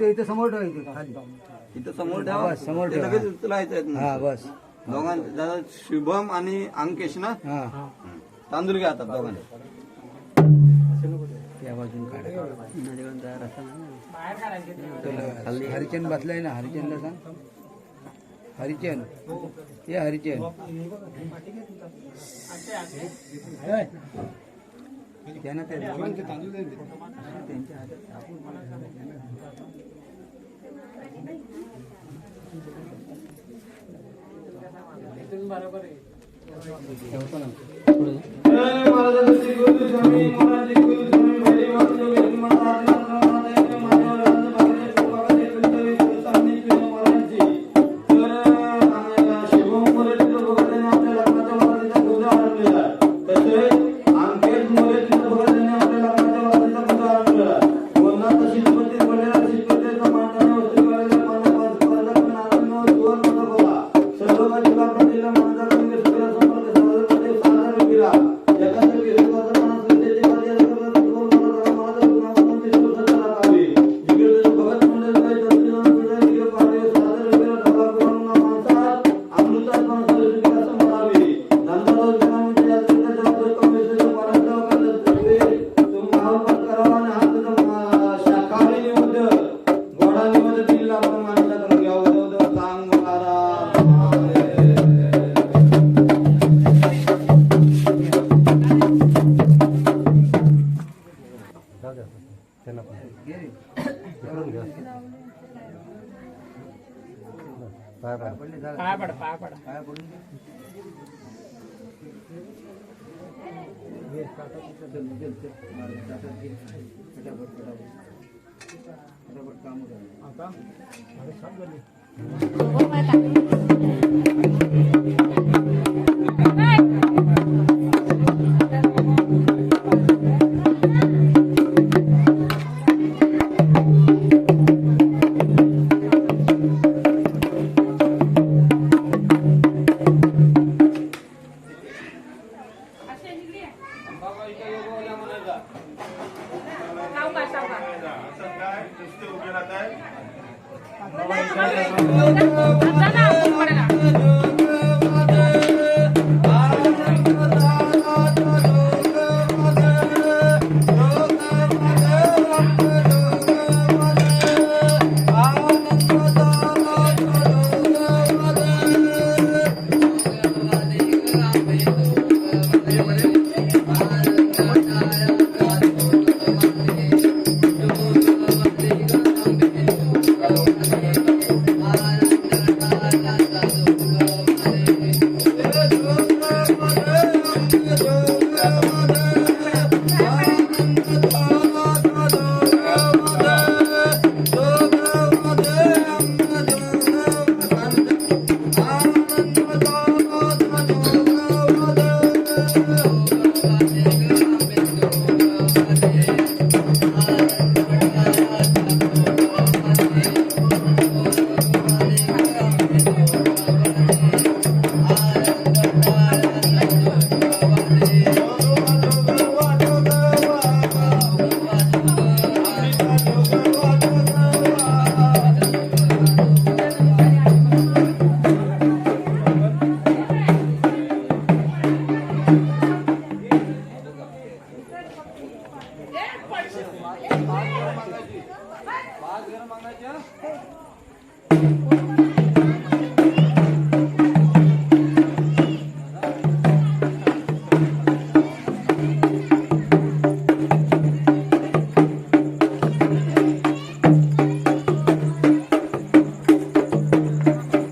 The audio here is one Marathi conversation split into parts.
इथे समोर ठेवा, इथं समोर ठेवा, समोर ते लगेच उचलायचं. हा बस. दोघांना शुभम आणि अंकेश ना तांदूळ घ्या आता दोघांनी. त्या बाजून काढा. हरिचंद बसलाय ना, हरिचंदला सांग. हरिचंद ये हरिचंद त्यांना तांदूळ त्यांच्या हातात बरोबर आहे.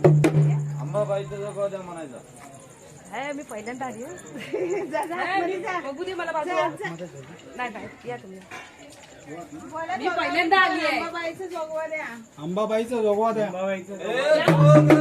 अंबाबाईचं जगवा द्या म्हणायचं. मी पहिल्यांदा आली बघू दे मला बाजू नाही नाही या तुम्ही मी पहिल्यांदा आली आहे अंबाबाईचं जोगवा द्या. अंबाबाईचं जोगवा द्या. आनंद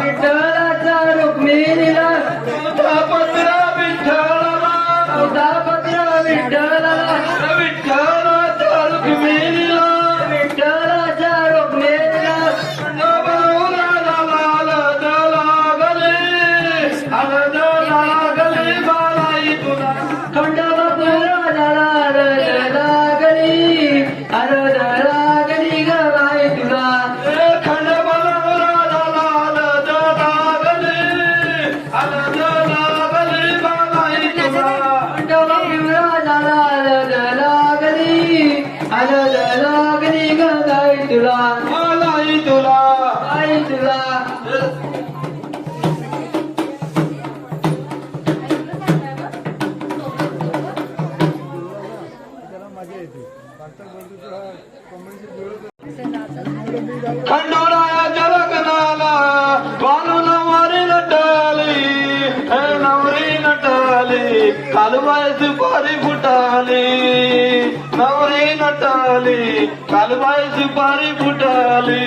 विठ्ठलाचा रुक्मिणीला पत्र विठ्ठला खंडोबा पुराणाला रड लागली रड लागली ग बाई तुला खंडोबा पुराणाला रड लागली बाई तुला खंडोबा पुराणाला रड लागली ग बाई तुला मलाई तुला बाई तुला खंडोरायाच्या लग्नाला बालू नवारी नटली हे नवरी नटली कालबाई सुपारी फुटाली नवरी नटली कालबाई सुपारी फुटाली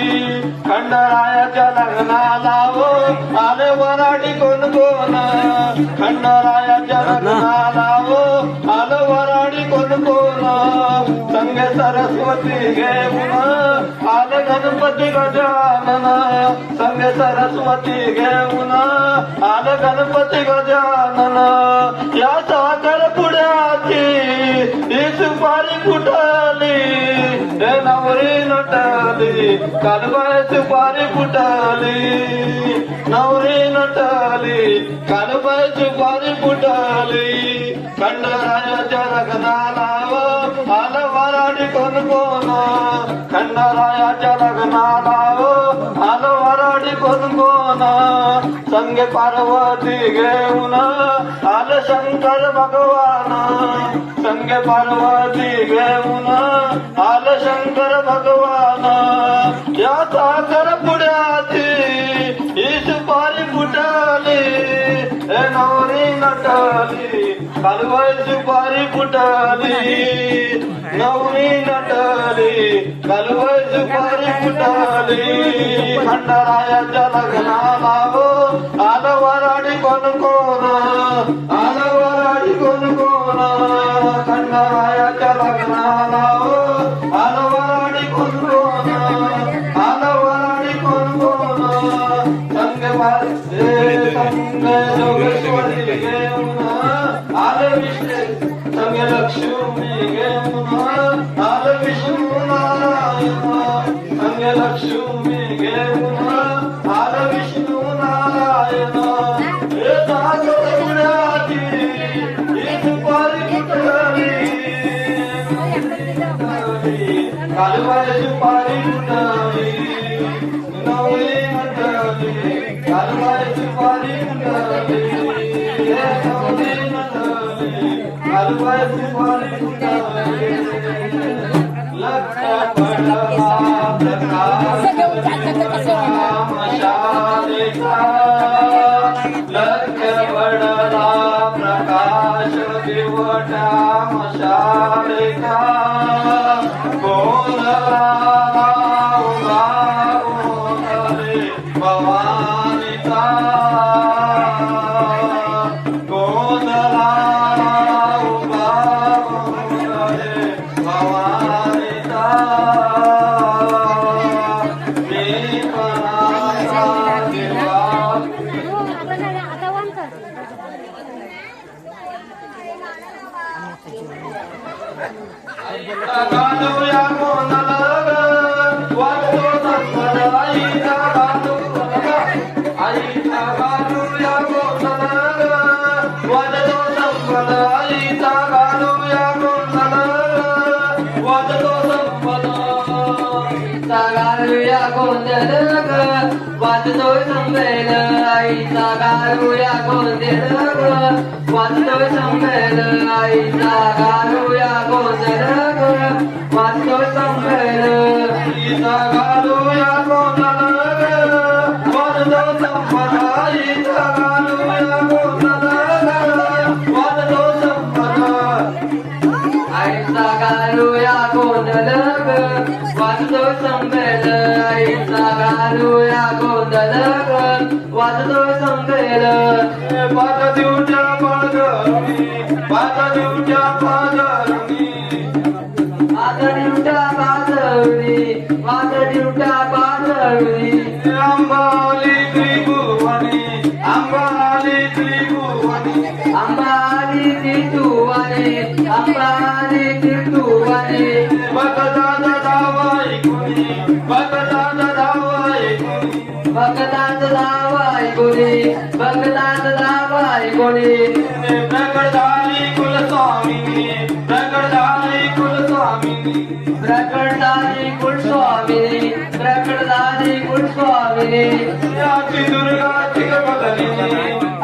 खंडरायाच्या लग्नाला हो आले वराडी कोण कोण खंडरायाच्या लग्नाला हो आलं वराडी कोण कोण संग सरस्वती घेऊन आले गणपती गजानन संग सरस्वती घेऊन आले गणपती गजानन या साखर पुढ्याची ही सुपारी फुटली हे नवरी नटली कालबाई सुपारी फुटली नवरी नटली कालबाई सुपारी फुटली खंडरायाच्या लग्नाला आलं वराडी कोण कोण खंडरायाच्या लग्नाला आलं वराडी कोण कोण संगे पार्वती घेऊन आलं शंकर भगवान संगे पार्वती घेऊन आलं शंकर भगवान या साखर पुढ्याची ही सुपारी फुटली हे नवरी नटली कालबाई सुपारी फुटली नवरी नटली कालबाई सुपारी फुटली खंडरायाच्या लग्नाला आलं वराडी कोण कोण आलं वराडी कोण कोण खंडरायाच्या लग्नाला आलं वराडी कोण कोण आलं वराडी कोण कोण संग जोगेश्वरी घेऊन आले विष्णू संग लक्ष्मी घेऊन आले विष्णू नारायण संग लक्ष्मी घेऊन आले विष्णू नारायण हे साखर पुढ्याची ही सुपारी फुटली कालबाई सुपारी फुटली नवरी नटली कालबाई सुपारी फुटली हे नवरी नटली कालबाई सुपारी फुटली लक्ष पडला प्रकाश मशालिका लक्ष पडला प्रकाश दिवटा मशालिका कोणला भवानिता कोणला भवानिता मी पणाचा देवा गाणूया कोणाला वाजतो संपदा आईचा आईचा गाणूया कोणाला वाजतो संपदा आईचा गाणूया कोणाला वाजतो संपदा गारुया गोंधळ वाजतोय संपेल आईचा गारुया गोंधळ वाजतोय संपेल आईचा गारुया गोंधळ वाजतोय संपेल आईचा गाणूया कोणाला वाजतो संपदा आईचा गाणूया कोणाला वाजतो संपदा आईचा गारुया गोंधळ वाजतोय संपेल आईचा गारुया गोंधळ वाजतोय संपेल पाच दिवच्या पाजरणी पाच दिवच्या पाजरणी पातळीवटा पातळी पातळीवटा पातळी अंबाली त्रिभुवनी अंबाली त्रिभुवनी अंबाली ती तुवानी दारी कीर्तुवानी भक्ताचा धावा ऐकुनी भक्ताचा धावा ऐकुनी भक्तांचा धावा ऐकुनी भक्तांचा धावा ऐकुनी प्रकट झाली कुलस्वामिनी प्रकट झाली कुलस्वामिनी प्रकट झाली कुलस्वामिनी प्रकट झाली कुलस्वामिनी आजी दुर्गा जगमगलिनी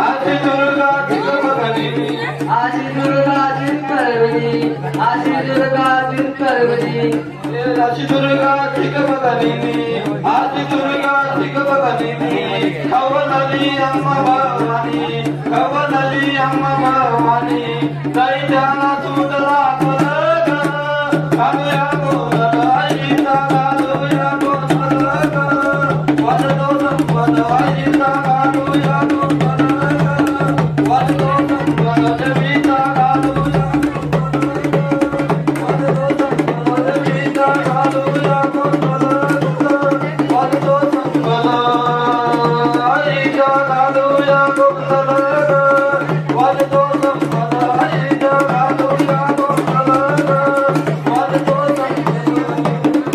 आजी दुर्गा जगमगलिनी आजी दुर्गा जिंकरवली आजी दुर्गा जिंकरवली आजी दुर्गा जगमगलिनी आजी दुर्गा जगमगलिनी खवनली अम्मा भवानी खवनली अम्मा भवानी दैत्याला सुटला पलक कालया गोदर आईचा घालूया गोदरक वाजतो संपद आईचा घालूया गोदरक वाजतो संपद देवीचा घालूया वाजतो संपद देवीचा घालूया गोदरक वाजतो संपद आईचा घालूया गोदरक वाजतो संपद आईचा घालूया गोदरक वाजतो संपद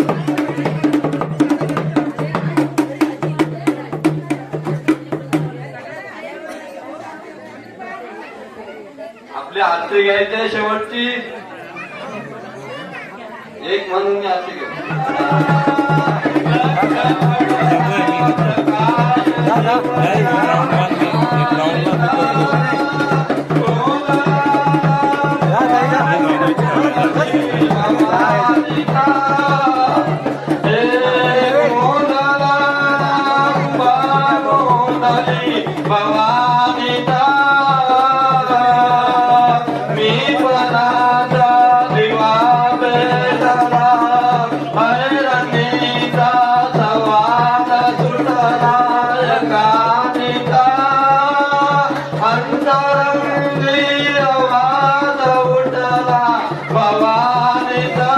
आपली आरती घ्यायची आहे शेवटची एक म्हणून आरती भवानीता मी पणाचा दिवा बेसला हरणीचा संवाद सुटला कानिका अंतरंगी आवाज उठला भवानीचा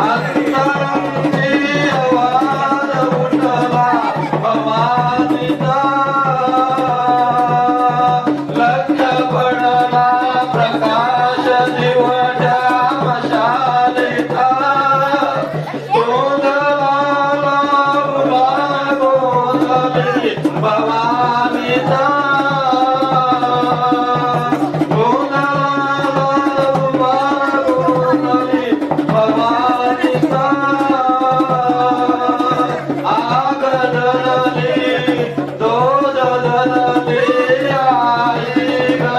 अंतरंगी आवाज उठला भवानीचा लक्ष पडला प्रकाश दिवट्या मशालीचा तोंडला उभा गोंधळी भवानीचा तोंडला उभा गोंधळी भवानीचा आग जळली तो जळली आई ग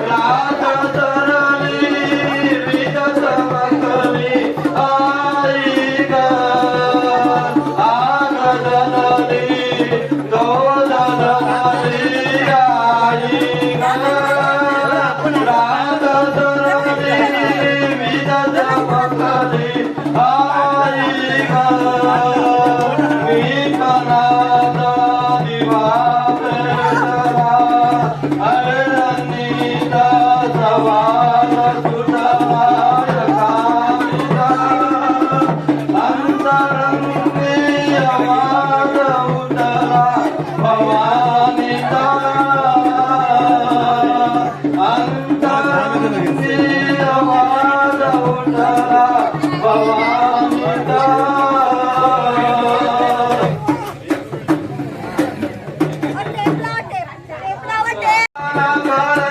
रात जळली वीज चमकली आई ग आग जळली तो जळली आई ग रात जळली वीज चमकली आई ग मी पणाचा दिवा पेटला हरणीचा संवाद सुटला कानिका अंतरंगी आवाज उठला भवानीचा अंतरंगी आवाज उठला भवानीचा टेपला टेप टेपला टेप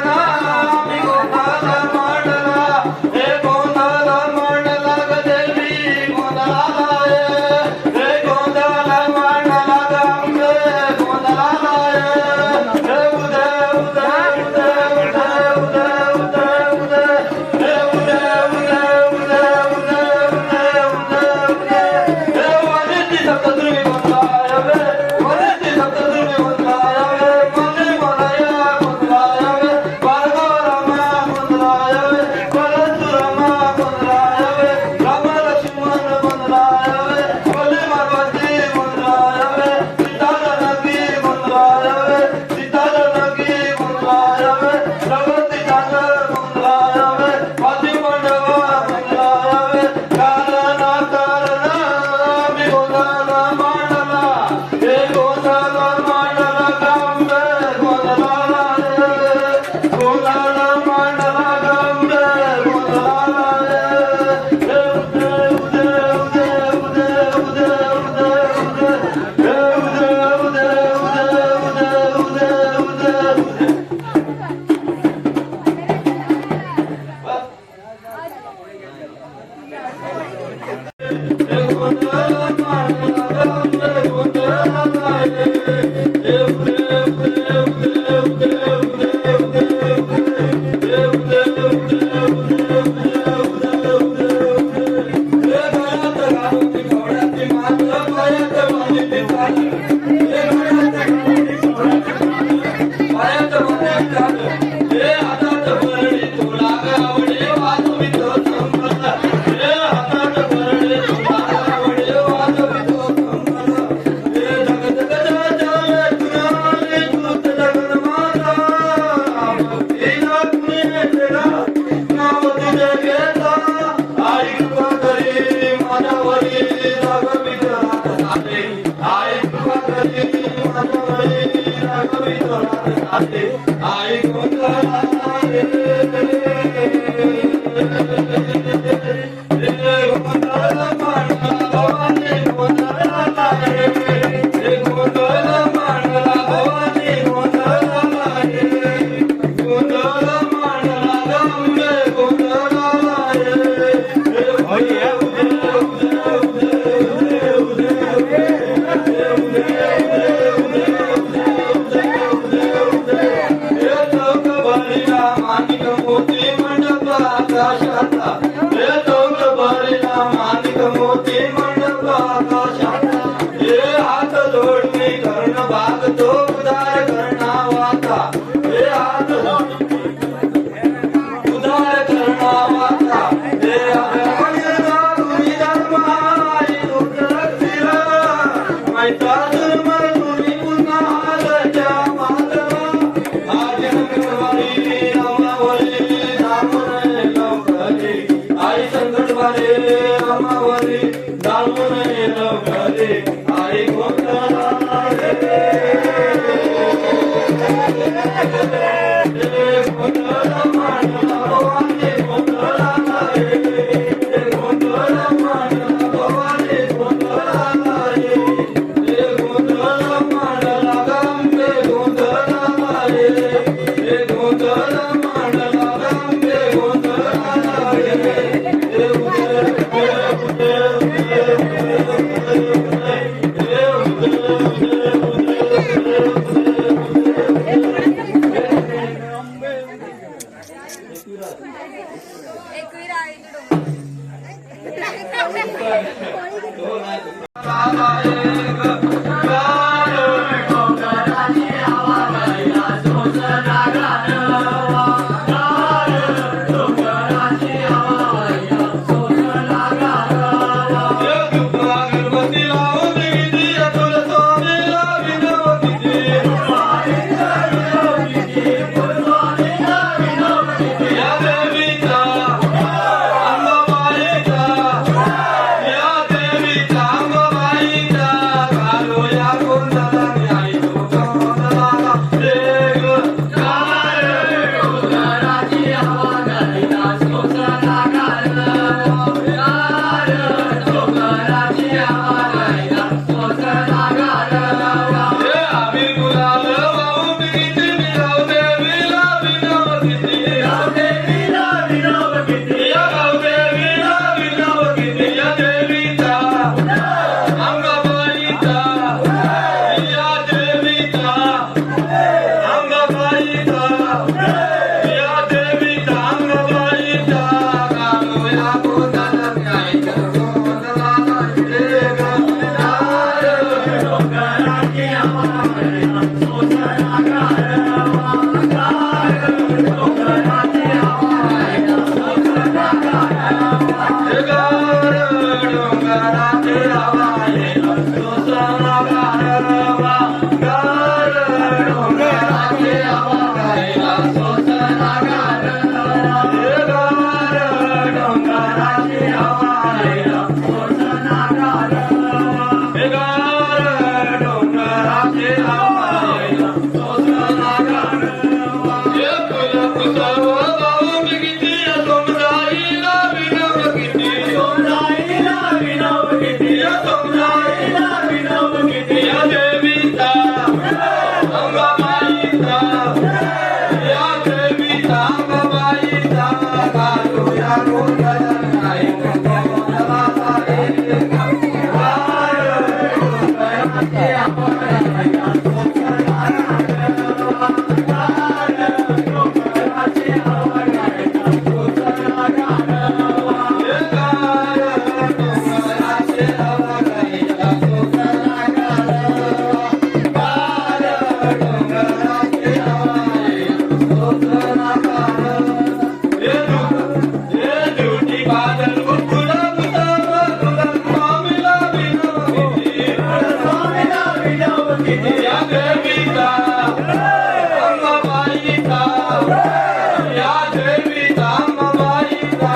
या देवीचा अंबाबाईचा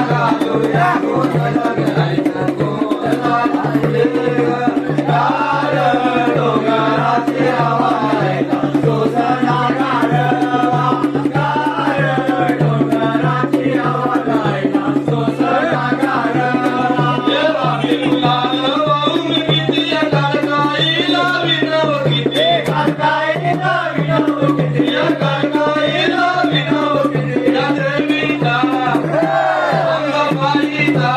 घालूया गोंधळ घालायचा गोंधळाचे गार डोंगराचे आवायला सोसना गारवा गार डोंगराचे आवायला सोसना गारवा देवाची मुलाल वाहून किती काळकाईला विनव किती काळकाईला विनव किती काळकाईला विनव किती या देवीचा अंबाबाईचा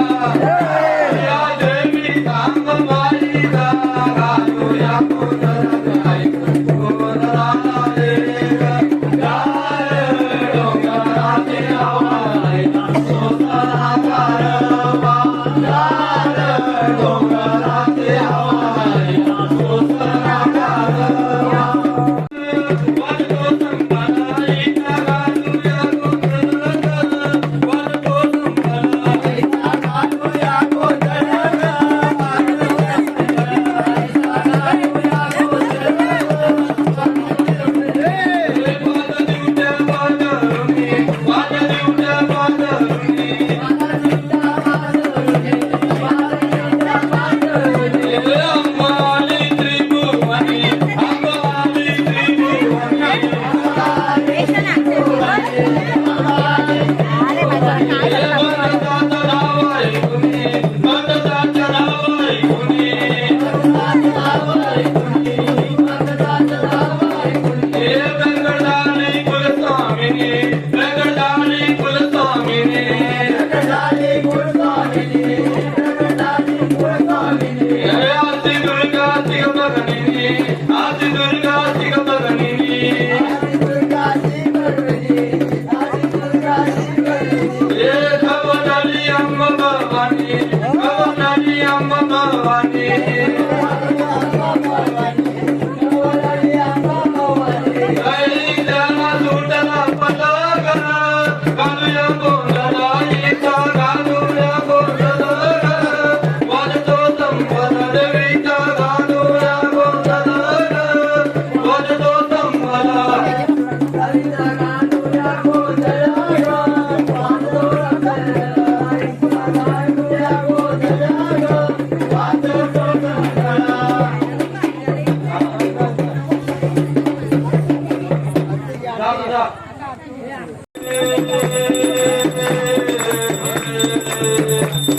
या देवीचा अंबाबाईचा घालूया गोंधळ घालायचा गोंधळाला रे गार डोंगराचे आवायला सोसना गारवा गार डोंगराचे आवायला सोसना गारवा वाजतो संभाळायचा घालूया गोंधळ वाजतो संभाळायचा घालूया गोंधळ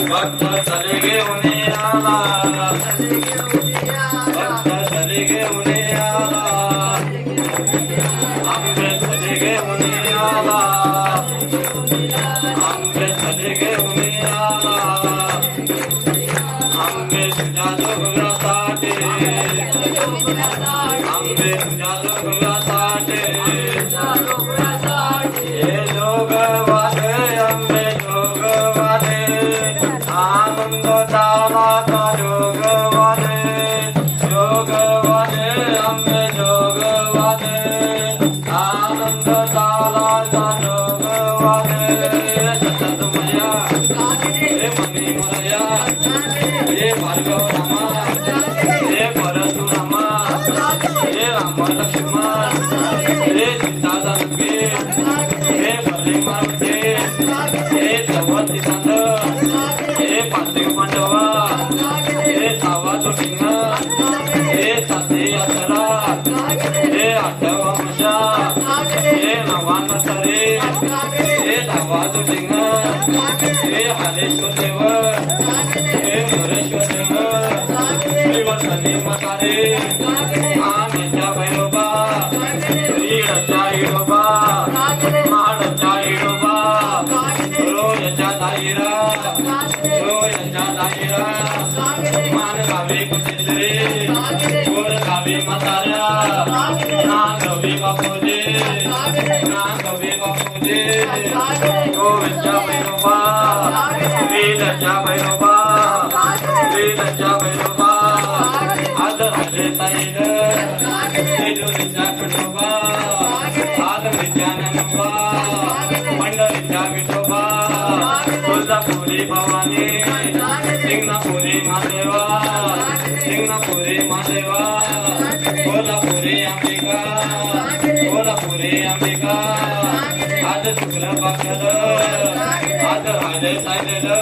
भक्त चले घेऊन आला भक्त चले घेऊन आला आंबे चले घेऊन आला आंबे चले घेऊन आला आंबे तुझ्या जोगव्यासाठी आंबे तुझ्या जोगव्यासाठी हे जोगवादे आंबे जोगवादे आनंद दानाचा जोगवादे जोगवादे आंबे जोगवादे आनंद दानाचा जोगवादे सततमया हे मणिमया हे भार्गव रामा हे परशुरामा हे राम लक्ष्मण हे सीतादानके हे भले मारुते हे चवती चांद हे पांडव पांडवा हे सावा जोटिंग हे साते यात्रा हे आठवा मशा हे नवान सरे हे धावा जोटिंग हे हालेश्वर देव हे मोरेश्वर देव हे वर्षणी मसारे आमेच्या भैरोबा श्रीडच्या इडोबा माडच्या इडोबा रोयच्या दाईरा रोयच्या दाईरा मान गावी कुठेतरी गोर गावी मसाऱ्या नागवी बापूजे नागवी बापूजे गोविंदच्या भैरोबा वीरच्या भैरोबा वीरच्या भैरोबा आदराचे ताईड तेजुरीच्या खंडोबा आदमीच्या नंदोबा मंडळीच्या विठोबा तुळजापुरी भवानी सिंगणापुरी महादेवा सिंगणापुरी महादेवा कोल्हापुरी अंबिका कोल्हापुरी अंबिका पाक्षर आज राहिले सायलेलं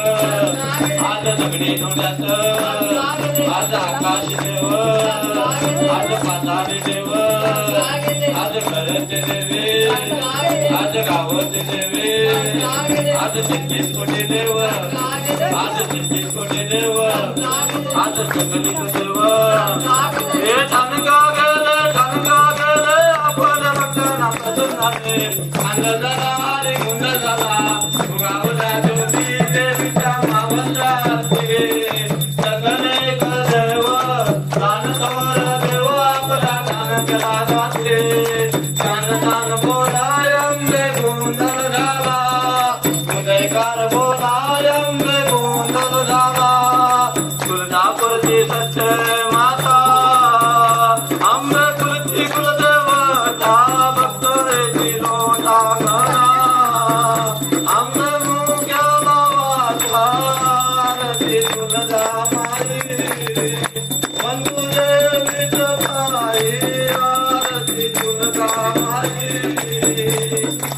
आज दगडी धोंड्यात आज आकाश देव आज पाताळी देव आज घरचे देवे आज गावचे देवे आज 33 कोटी देव आज 33 कोटी देव आज सकलित देव हे ठणका गेले आपण रक्षणापासून झाले अंध झाला आणि गुंड झाला उगावला ज्योती देवीच्या मावळात सगळे देव दानशूर देव आपला दान केला जाते दान बोलाय अंबे गोंधळ झाला उदयकार बोलाय अंबे गोंधळ झाला तुळजापूरची सच्चे माता अंबे कुलची कुलदेवता भक्तरेची लोटा घरा अंबे मुख्याला वाचवारती तुळजा माई बंधुदेवीच भाई आरती तुळजा माई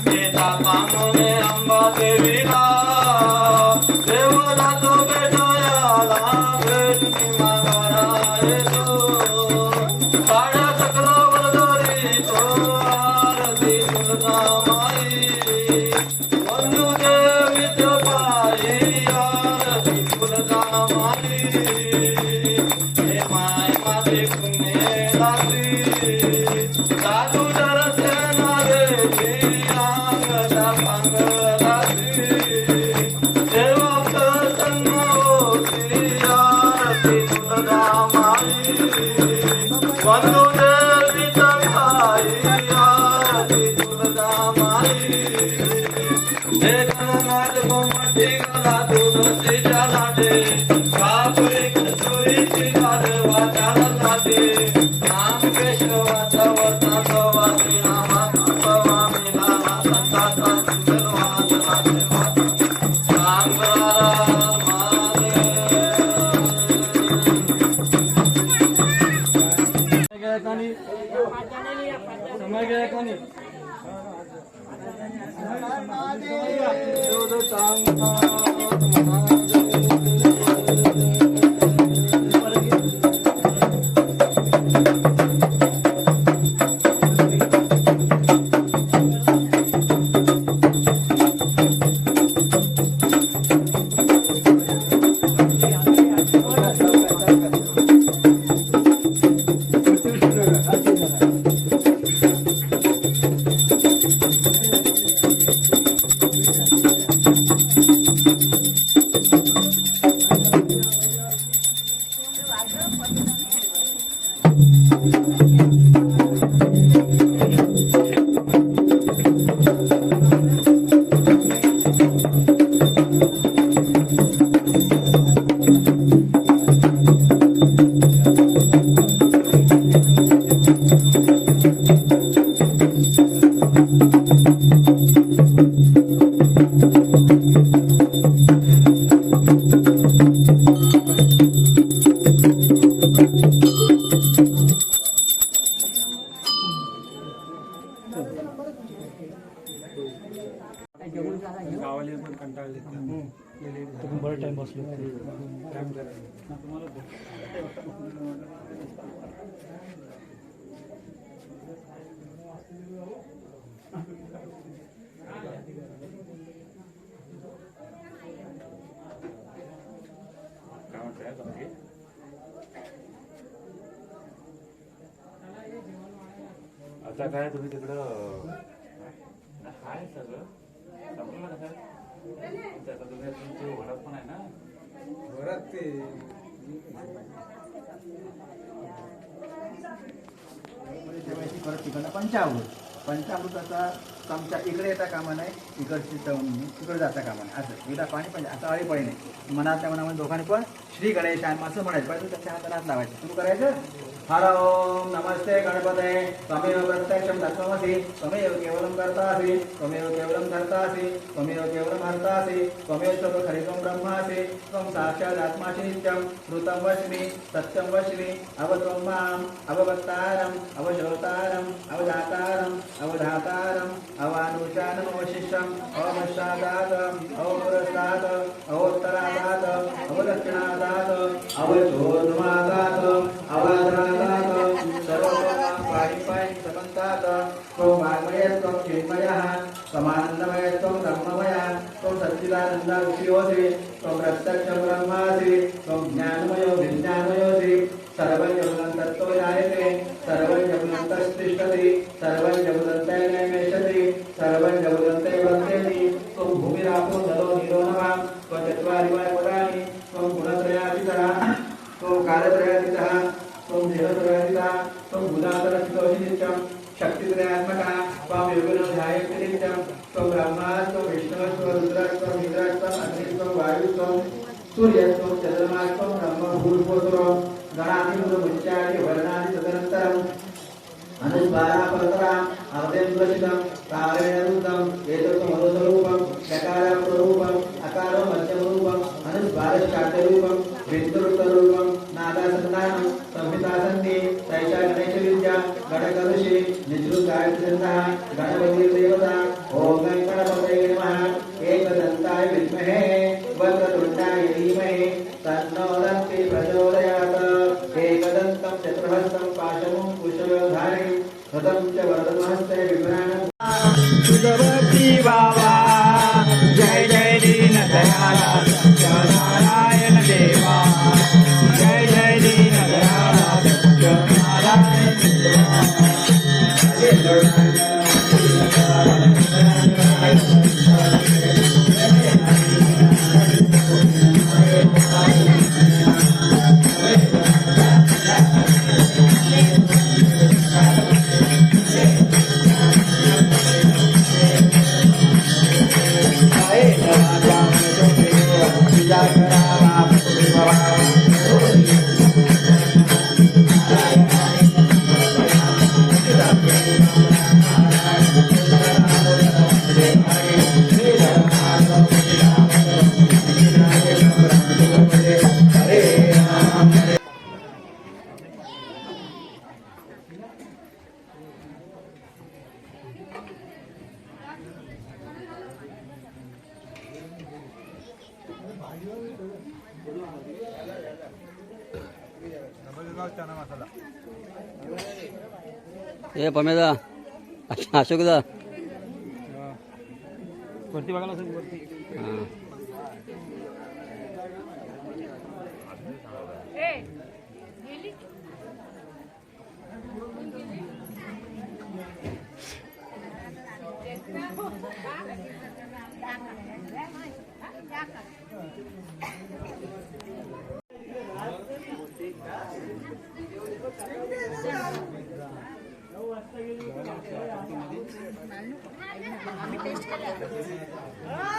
येता कामने अंबा देवीला देवाला तो भेटायला भेट मागायला येतो साड्या चक्रावर दोरी तो आरती तुळजा माई बंधुदेवीच पायी आरती तुळजा माई हे माय माझे पुण्य लागली साधू दरसे नारेची अंगदा पांगलाची देवा प्रसन्न होती आरती तुळजा माई बंधुदेवीच भाई आरती तुळजा माई हे गणनाथ गोमटी गला तुळशीच्या लाटे कापुरी कस्तुरीची गाढवा त्याला जाते नाम केशवाचा वर्ताचा वासी नामाचा स्वामी नामा संताचा सुंदरवाचा नाथेवाचा सांगारा मागे समय गया कोणी गावाला पण कंटाळले तुम्ही बरं टाइम बसलो काम करायला आता काय तुम्ही तिकडं हाय सगळं संपलं ना काय त्याचा तुम्ही तुमची ओळख पण आहे ना घरात ते परत तिकडनं पंचामृताचा चमचा इकडे येता कामा नाही इकडची तिकडे जाता कामा नाही असं एकदा पाणी पण असं आळी पडी नाही मनातल्या मनामध्ये दोघांनी पण श्री गणेशान असं म्हणायचं पाहिजे त्याच्या हाताला हात लावायचं सुरू करायचं हर ओम नमस्ते गणपते त्वमेव प्रत्यक्षं तत्त्वमसि त्वमेव केवलं कर्तासि त्वमेव केवलं धर्तासि त्वमेव केवलं हर्तासि त्वमेव सर्वखलितं ब्रह्मासि त्वं साक्षादात्मासि नित्यं ऋतं वच्मि सत्यं वच्मि अवत्वं माम् अववक्तारम् अवश्रोतारम् अवदातारम् अवधातारम् अवानुशानमवशिष्यम् अवपश्चादात् अवपुरस्तात् अवोत्तरादात् अवदक्षिणादात् अवचोर्ध्वादात् अवाधरादात् सर्वोपमां पाणिपाणि समन्तात् त्वं वाङ्मयस्त्वं चिन्मयः त्वमानन्दमयस्त्वं ब्रह्ममयः त्वं सच्चिदानन्दविषयोऽसि त्वं प्रत्यक्षं ब्रह्मासि त्वं ज्ञानमयो विज्ञानमयोऽसि सर्वं जगतं तत्त्वो जायते सर्वं जगतं तस्तिष्ठति सर्वं जगतं तैनमेष्यति सर्वं जगतं तैवन्तेति त्वं भूमिरापो जलो नीरो नमः त्वं चत्वारि वायुपुराणि त्वं गुणत्रयातीतः त्वं कालत्रयातीतः त्वं देहत्रयातीतः त्वं भूतान्तरस्थितोऽसि नित्यं शक्तित्रयात्मकः त्वं योगिनो ध्यायन्ति नित्यं त्वं ब्रह्मा त्वं विष्णुः त्वं रुद्रः त्वं इंद्रः त्वं अग्निः त्वं वायुः त्वं सूर्यः त्वं चन्द्रमाः त्वं ब्रह्म भूर्भुवः गणाधिमुच्चार्य वर्णादि तदनन्तरम् अनुस्वारापरतरा अर्धेन्द्रशितं कारेण रुद्धम् एतत्त्वम् अनुस्वरूपम् यकाराप्ररूपम् अकारो मध्यमरूपम् अनुस्वारश्चाट्यरूपम् बिन्दुरुक्तरूपम् नादासन्धानं संहितासन्धि तैषा गणेशविद्या गणकऋषि निजृगायत्रछन्दः गणपतिर्देवता ॐ गणपतये नमः एकदन्ताय विद्महे वक्रतुण्डाय धीमहि तन्नो दन्ति प्रचोदयात् एकदन्तं चतुर्हस्तं पाशमुं कुशयोधारि हतं च वरदमहस्ते विभ्राणम् सुदवती बाबा जय जय दीनदयाल नारायण देवा जय जय दीनदयाल नारायण ए पमेदा अशोकदा वरती बघायला असेल वरती आम्ही टेस्ट केलं